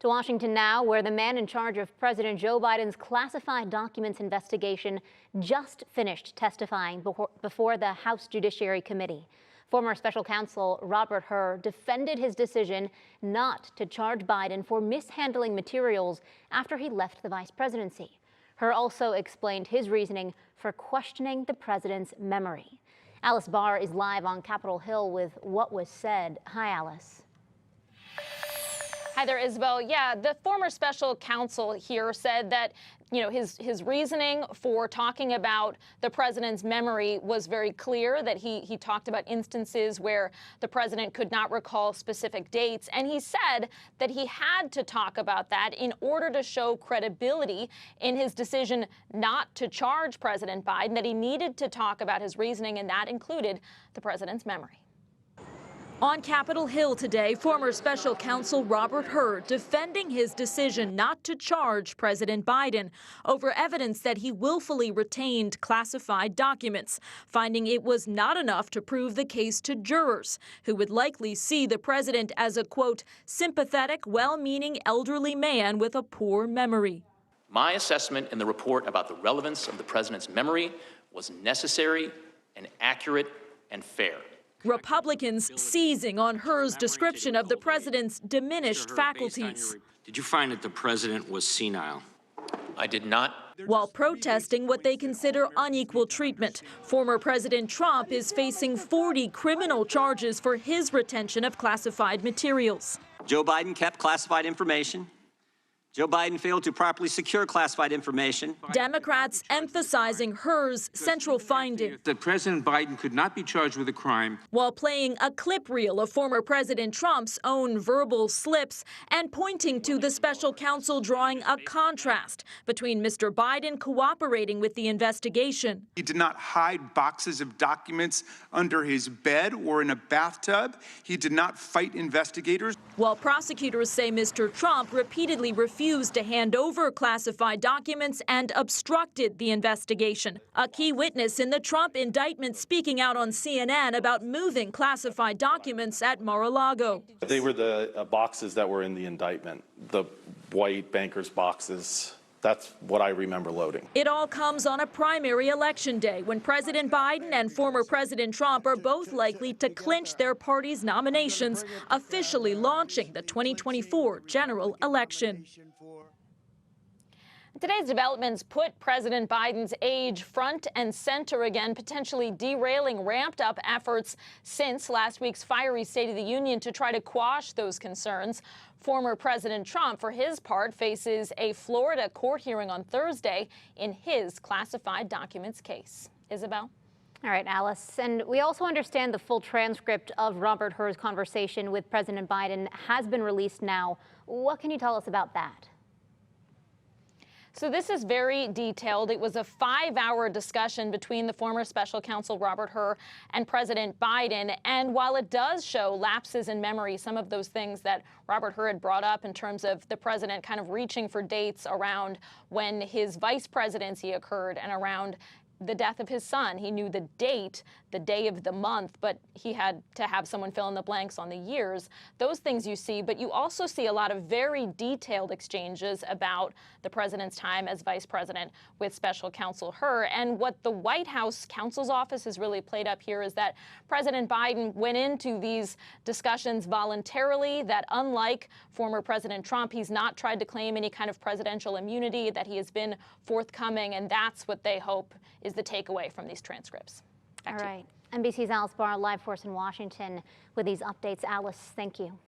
To Washington now, where the man in charge of President Joe Biden's classified documents investigation just finished testifying before the House Judiciary Committee. Former special counsel Robert Hur defended his decision not to charge Biden for mishandling materials after he left the vice presidency. Hur also explained his reasoning for questioning the president's memory. Alice Barr is live on Capitol Hill with what was said. Hi, Alice. Hi there, Isabel. Yeah, the former special counsel here said that, his reasoning for talking about the president's memory was very clear, that he talked about instances where the president could not recall specific dates. And he said that he had to talk about that in order to show credibility in his decision not to charge President Biden, that he needed to talk about his reasoning, and that included the president's memory. On Capitol Hill today, former special counsel Robert Hur defending his decision not to charge President Biden over evidence that he willfully retained classified documents, finding it was not enough to prove the case to jurors, who would likely see the president as a, quote, sympathetic, well-meaning elderly man with a poor memory. My assessment in the report about the relevance of the president's memory was necessary and accurate and fair. Republicans seizing on Hur's description of the president's diminished faculties. Did you find that the president was senile? I did not. While protesting what they consider unequal treatment, former President Trump is facing 40 criminal charges for his retention of classified materials. Joe Biden kept classified information. Joe Biden failed to properly secure classified information. Democrats emphasizing Hur's central finding that President Biden could not be charged with a crime, while playing a clip reel of former President Trump's own verbal slips and pointing to the special counsel drawing a contrast between Mr. Biden cooperating with the investigation. He did not hide boxes of documents under his bed or in a bathtub. He did not fight investigators. While prosecutors say Mr. Trump repeatedly refused to hand over classified documents and obstructed the investigation. A key witness in the Trump indictment speaking out on CNN about moving classified documents at Mar-a-Lago. They were the boxes that were in the indictment, the white banker's boxes. That's what I remember loading. It all comes on a primary election day when President Biden and former President Trump are both likely to clinch their party's nominations, officially launching the 2024 general election. Today's developments put President Biden's age front and center again, potentially derailing ramped-up efforts since last week's fiery State of the Union to try to quash those concerns. Former President Trump, for his part, faces a Florida court hearing on Thursday in his classified documents case. Isabel? All right, Alice. And we also understand the full transcript of Robert Hur's conversation with President Biden has been released now. What can you tell us about that? So this is very detailed. It was a 5-hour discussion between the former special counsel Robert Hur and President Biden. And while it does show lapses in memory, some of those things that Robert Hur had brought up in terms of the president kind of reaching for dates around when his vice presidency occurred and around the death of his son. He knew the date, the day of the month, but he had to have someone fill in the blanks on the years. Those things you see, but you also see a lot of very detailed exchanges about the president's time as vice president with special counsel Hur. And what the White House counsel's office has really played up here is that President Biden went into these discussions voluntarily, that unlike former President Trump, he's not tried to claim any kind of presidential immunity, that he has been forthcoming, and that's what they hope is the takeaway from these transcripts. All right. NBC's Alice Barr live for us in Washington with these updates. Alice, thank you.